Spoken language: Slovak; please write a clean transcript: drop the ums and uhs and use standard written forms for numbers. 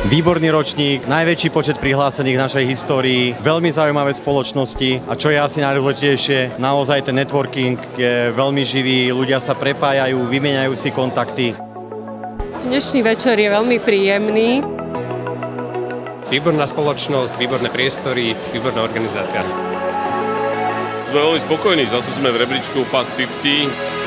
Výborný ročník, najväčší počet prihlásených v našej histórii, veľmi zaujímavé spoločnosti a čo je asi najdôležitejšie, naozaj ten networking je veľmi živý, ľudia sa prepájajú, vymieňajú si kontakty. Dnešný večer je veľmi príjemný. Výborná spoločnosť, výborné priestory, výborná organizácia. Sme veľmi spokojní, zase sme v rebríčku Fast 50.